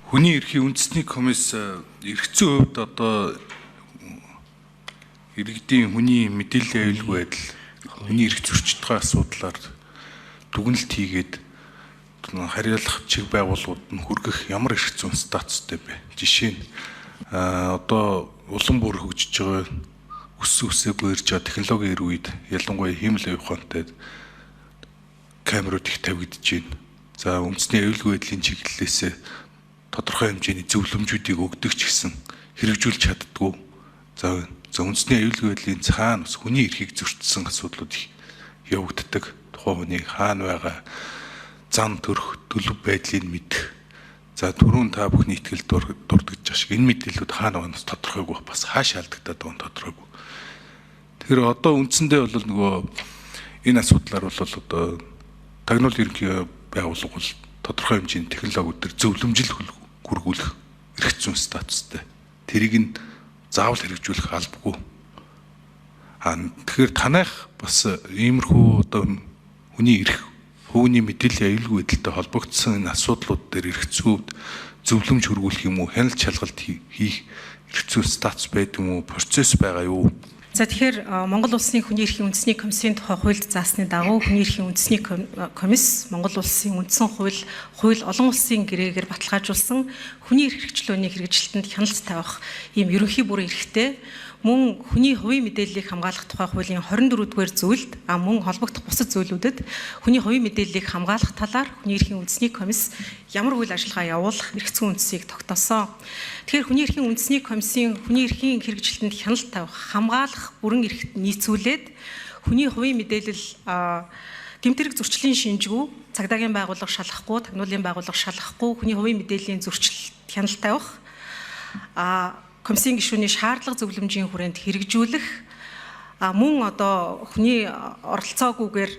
Хүний эрхийн үндэсний комисс эрхцэн хувьд одоо иргэдийн хүний мэдээллийн аюулгүй байдал, хүний эрх зөрчилдөгөө асуудлаар дүгнэлт хийгээд хариулах чиг байгууллагууд нь хүргэх ямар эрх зүйн статустай бэ? Жишээ нь одоо улам бүр хөгжиж байгаа үсээгүй ирж байгаа технологийн эр үед ялангуяа хиймэл явахантай камерууд их тавигдж байна. За үндэсний аюулгүй байдлын чиглэлээс тодорхой хэмжээний зөвлөмжүүдийг өгдөг ч гэсэн хэрэгжүүлж чаддгүй. За үндэсний аюулгүй байдлын цаана бас хүний эрхийг зөрчсөн асуудлууд их явагддаг. Тухайн хүний хаана байгаа, зам төрөх, төлөв байдлыг мэдэх. За түрүүн та бүхний итгэл дурдгаж байгаа шиг энэ мэдээллүүд хаана байгаанаас тодорхойгүй, бас хаашаа алдагдаад байгаа нь тодорхойгүй. Тэгэхээр одоо үндсэндээ бол нөгөө энэ асуудлаар бол одоо тагнуул ерөнхий байгууллага бол тодорхой хэмжээний технологиуд төр зөвлөмжил хүргүүлэх эрх зүйн статустай. Тэрийг нь заавал хэрэгжүүлэх албагүй. Тэгэхээр танайх бас иймэрхүү одоо хүний эрх, хувийн мэдээллийн аюулгүй байдалтай холбогдсон энэ асуудлууд дээр эрх зүйд зөвлөмж хүргүүлэх юм уу, хяналт шалгалт хийх эрх зүйн статус байдаг юм уу, процесс байгаа юу? За тэгэхээр Монгол Улсын хүний эрхийн үндэсний комиссийн тухай хуульд заасны дагуу хүний эрхийн үндэсний комисс Монгол Улсын үндсэн хууль олон улсын гэрээгээр баталгаажуулсан хүний эрх хэрэгчлөөний хэрэгжилтэнд хяналт тавих ийм ерөнхий бүрэн эрхтэй мөн хүний хувийн мэдээллийг хамгаалах тухай хуулийн 24-р зүйлд мөн холбогдох бусад зүйлүүдэд хүний хувийн мэдээллийг хамгаалах талаар хүний эрхийн үндэсний комисс ямар үйл ажиллагаа явуулах эрх зүйн үндсийг тогтоосон. Тэгэхээр хүний эрхийн үндэсний комиссийн хүний эрхийн хэрэгжилтэнд хяналт тавих, хамгаалах бүрэн эрхт нийцүүлээд хүний хувийн мэдээлэл гэмтэрэг зөрчлийн шинжгүй, цагдаагийн байгууллага шалгахгүй, тагнуулын байгууллага шалгахгүй хүний хувийн мэдээллийн зөрчилд хяналт тавих комиссийн гишүүний шаардлага зөвлөмжийн хүрээнд хэрэгжүүлэх мөн одоо хүний оролцоогүйгээр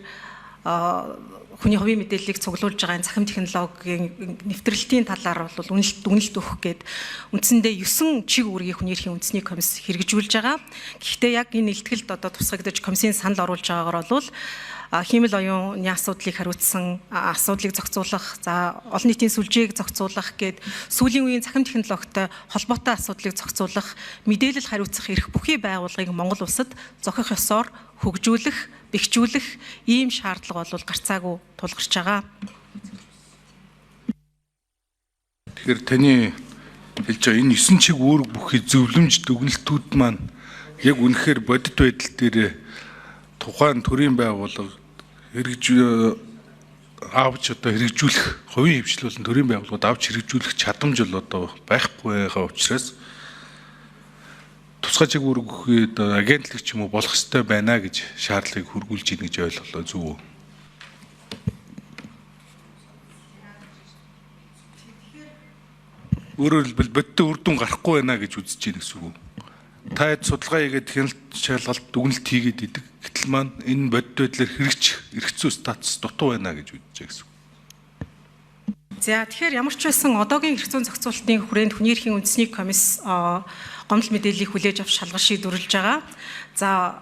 хүний хувийн мэдээллийг цуглуулж байгаа захим технологийн нэвтрэлтийн талаар бол дүгнэлт өгөх гээд үндсэндээ 9 чиг үүргийг хүний эрхийн үндэсний комисс хэрэгжүүлж байгаа. Гэхдээ яг энэ илтгэлд одоо тусгагдж комиссийн санал оруулж байгаагаар бол хиймэл оюуны асуудлыг хариуцсан асуудлыг зохицуулах, за олон нийтийн сүлжээг зохицуулах гээд сүүлийн үеийн захим технологитой холбоотой асуудлыг зохицуулах, мэдээлэл хариуцах эрх бүхий байгууллагыг Монгол улсад зохих ёсоор хөгжүүлэх, бэхжүүлэх ийм шаардлага бол гарцаагүй тулгарч байгаа. Тэгэхээр таны хэлж байгаа энэ 9 чиг үүрэг бүхий зөвлөмж дүгнэлтүүд маань яг үнэхээр бодит байдал дээр тухайн төрийн байгууллага авч одоо хэрэгжүүлэх, хувийн хвшлүүлэн төрийн байгууллагууд авч хэрэгжүүлэх чадамж бол одоо байхгүй байгаа учраас тусгай чиг үүрэг бүхий одоо агентлаг ч юм уу болох ёстой байна гэж шаардлагыг хүргүүлж ийн гэж ойлголоо зүг үү? Өөрөөр хэлбэл бодит үр дүн гарахгүй байна гэж үзэж байна гэсэн үг. Та судалгаа хийгээд хяналт шалгалт дүгнэлт хийгээд идэг. Гэтэл маань энэ бодит байдлаар хэрэгжих эрх зүйн статус дутуу байна гэж үзэж байгаа гэсэн. За тэгэхээр ямар ч байсан одоогийн эрх зүйн зохицуулалтын хүрээнд хүний эрхийн үндэсний комисс гомдол мэдээллийг хүлээж авч шалгал шийдвэрлэж байгаа. За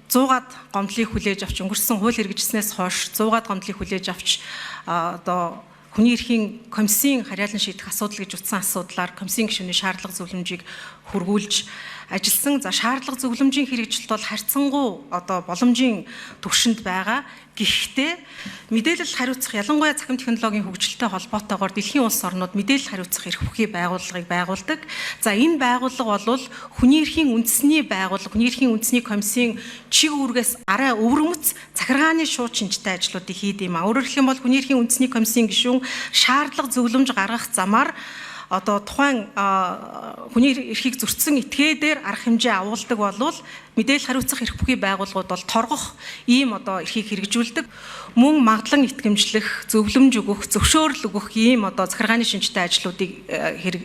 100-аад гомдлыг хүлээж авч өнгөрсөн хууль хэрэгжснээс хойш 100-аад гомдлыг хүлээж авч одоо хүний эрхийн комиссийн харьяалан шийдэх асуудал гэж утсан асуудлаар комиссийн гишүүний шаардлага зөвлөмжийг хүргүүлж ажилласан. За шаардлага зөвлөмжийн хэрэгжилт бол харьцангуй одоо боломжийн түвшинд байгаа. Гэхдээ мэдээлэл хариуцах ялангуяа захим технологийн хөгжилтэй холбоотойгоор дэлхийн улс орнууд мэдээлэл хариуцах эрх бүхий байгууллагыг байгуулдаг. За энэ байгууллага бол хүний эрхийн үндэсний байгууллага, хүний эрхийн үндэсний комиссийн чиг үүргээс арай өвөрмөц захиргааны шууд шинжтэй ажлуудыг хийд юм. Өөрөөр хэлэх юм бол хүний эрхийн үндэсний комиссийн гишүүн шаардлага зөвлөмж гаргах замаар одоо тухайн хүний эрхийг зөрчсөн этгээдээр арга хэмжээ агуулдаг болвол мэдээлэл хариуцах эрх бүхий байгууллагууд бол торгох ийм одоо эрхийг хэрэгжүүлдэг. Мөн магадлан итгэмжлэх, зөвлөмж өгөх, зөвшөөрөл өгөх ийм одоо захиргааны шинжтэй ажлуудыг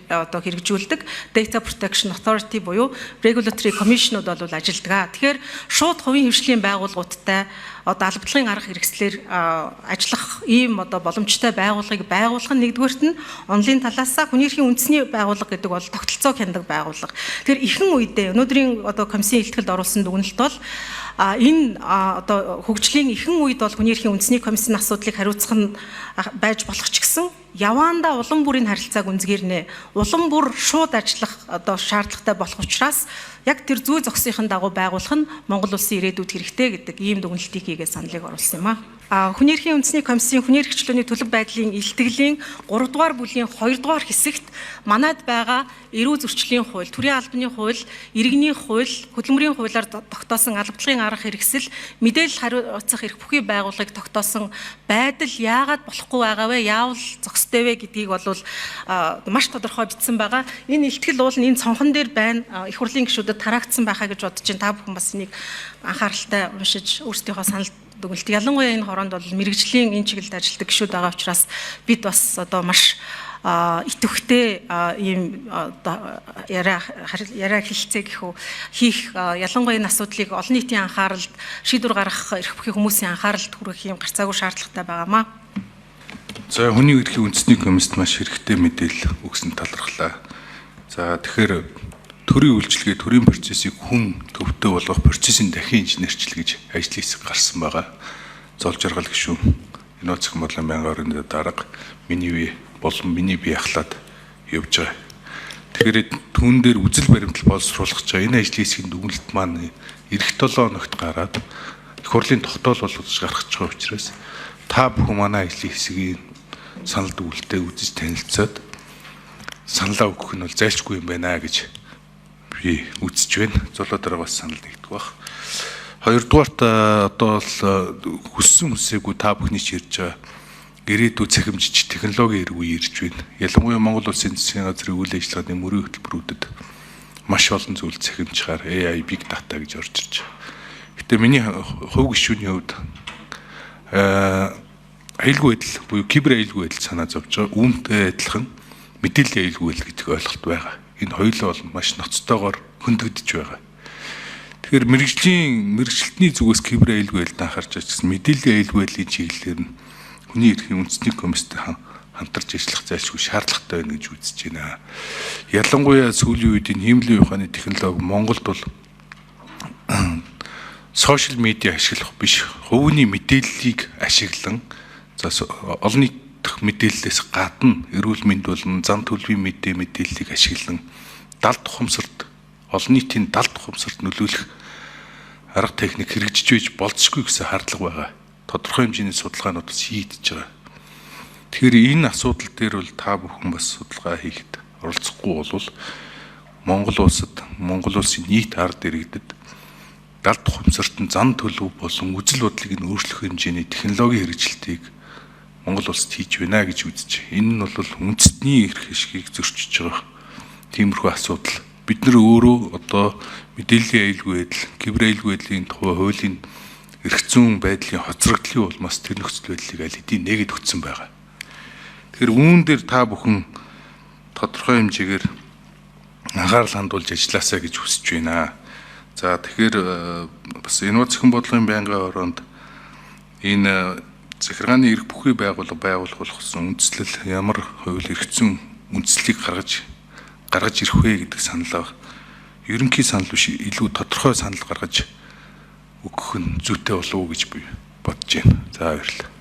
одоо хэрэгжүүлдэг. Data Protection Authority буюу Regulatory Commission-ууд бол ажилладаг. Тэгэхээр шууд хувийн хвшлийн байгууллагуудтай одоо албадлагын арга хэрэгслэр ажиллах ийм одоо боломжтой байгууллагыг байгуулах нь нэгдүгээрт нь онлын талаас хүний эрхийн үндэсний байгууллага гэдэг бол тогтолцоог хяндаг байгууллага. Тэгэхээр ихэнх үедээ өнөөдрийн одоо комиссийн илтгэлд оруулсан дүгнэлт бол энэ одоо хөгжлийн ихэнх үед бол хүний эрхийн үндэсний комиссийн асуудлыг хариуцах нь байж болох ч гэсэн яваандаа улам бүрийн харилцааг үнзгэрнэ. Улам бүр шууд ажиллах одоо шаардлагатай болох учраас яг тэр зүй зохисхийн дагуу байгуулах нь Монгол улсын ирээдүйд хэрэгтэй гэдэг ийм дүгнэлтийг хийгээд саналыг оруулсан юм а. Хүний эрхийн үндэсний комиссийн хүний эрхчлөөний төлөв байдлын илтгэлийн 3 дугаар бүлгийн 2 дугаар хэсэгт манайд байгаа эрүү зөрчлийн хууль, төрийн албаны хууль, иргэний хууль, хөдөлмөрийн хуулиар тогтоосон албадлагын арга хэрэгсэл, мэдээлэл хариуцах эрх бүхий байгууллагыг тогтоосон байдал яагаад болохгүй байгаа вэ? Яавал зохистой вэ гэдгийг бол маш тодорхой бичсэн байгаа. Энэ илтгэл уул нь энэ цонхон дээр байна. Их хурлын гишүүдэд тараагдсан байхаа гэж бодож байна. Та бүхэн бас энийг анхааралтай уншиж өөрсдийнхөө санал дүгнэлт. Ялангуяа энэ хоронд бол мэрэгжлийн энэ чиглэлд ажилладаг гишүүд байгаа учраас бид бас одоо маш идэвхтэй ийм яриа хэлэлцээ гэхүү хийх ялангуяа энэ асуудлыг олон нийтийн анхааралд шийдвэр гаргах эрх бүхий хүмүүсийн анхааралд хүргэх ийм гарцаагүй шаардлагатай байгаамаа. За хүний эрхийн үндэсний комиссд маш хэрэгтэй мэдээлэл өгсөн талархлаа. За тэгэхээр төрийн үйлчилгээ, төрийн процессыг хүн төвтэй болгох процессын дахин инженерчил гэж ажил хэсэг гарсан байгаа. Зол жаргал гишүүн Инооцх Модлын байнгын орны дарга миний бие ахлаад явж байгаа. Тэгэхээр түүн дээр үзэл баримтлал боловсруулах гэж энэ ажил хэсгийн дүгнэлт маань эх 7 хоногт гараад их хурлын тогтоол болгож гаргаж байгаа учраас та бүхэн манай ажлын хэсгийн санал дүгнэлтээ үзэж танилцаад саналаа өгөх нь бол зайлшгүй юм байна гэж би үзэж байна. Золоо дараа бас санал нэгдэх бах. Хоёрдугаарт одоо л хүссэн хүсээгүй та бүхний ч ирж байгаа ирээдүйд цахимжиж технологийн эргүй ирж байна. Ялангуяа Монгол Улсын засгийн газрын үйл ажиллагааны мөрийн хөтөлбөрүүдэд маш олон зүйл цахимжихаар AI, Big Data гэж орж ирж байгаа. Гэтэ миний хувь гишүүний хувьд аюулгүй байдал буюу кибер аюулгүй байдал санаа зовж байгаа. Үүнтэй адилхан мэдээллийн аюулгүй байдал гэдэг ойлголт байгаа. Энэ хоёулаа бол маш ноцтойгоор хөндөгдөж байгаа. Тэгэхээр мэрэгчлэлтний зүгээс кибер аюулгүй байдалд анхаарч ажилласан мэдээллийн аюулгүй байдлын чиглэлээр нь хүний эрхийн үндэсний комисстэй хамтарч ажиллах зайлшгүй шаардлагатай байна гэж үзэж байна. Ялангуяа сүүлийн үед энэ хиймлийн ухааны технологи Монголд бол сошиал медиа ашиглах биш, хувийн мэдээллийг ашиглан олон нийтх мэдээллээс гадна эрүүл мэнд болон зам төлөвийн мэдээллийг ашиглан далд ухамсарт олон нийтийн далд ухамсарт нөлөөлөх арга техник хэрэгжиж байж болцсохгүй гэсэн хардлага байгаа. Тодорхой хэмжээний судалгаанууд хийгдэж байгаа. Тэгэхээр энэ асуудал дээр бол та бүхэн бас судалгаа хийхэд оролцохгүй бол Монгол улсын нийт ард иргэдэд далд ухамсартын зам төлөв болон үзэл бодлыг нь өөрчлөх хэмжээний технологийн хэрэгжилтийг Монгол улсад хийж байна гэж үзэж. Энэ нь бол үндэстний эрх хэшгийг зөрчиж байгаа тиймэрхүү асуудал. Бид нэр өөрөө одоо мэдээллийн аюулгүй байдал, кибер аюулгүй байдлын тухай хуулийн эрх зүйн байдлын хоцрогдлын улмаас тэр нөхцөл байдлыг аль хэдийн нэгэд өгсөн байгаа. Тэгэхээр үүн дээр та бүхэн тодорхой хэмжээгээр анхаарал хандуулж ажилласаа гэж хүсэж байна. За тэгэхээр бас Инооцх Модлын байнгын ороонд энэ захиргааны эрх бүхий байгууллага байгуулах болсон үндэслэл ямар хууль эрх зүйн үндслийг гаргаж ирэх вэ гэдэг саналаа ерөнхий санал биш илүү тодорхой санал гаргаж өгөх нь зүйтэй болов уу гэж би бодож байна. За баярлалаа.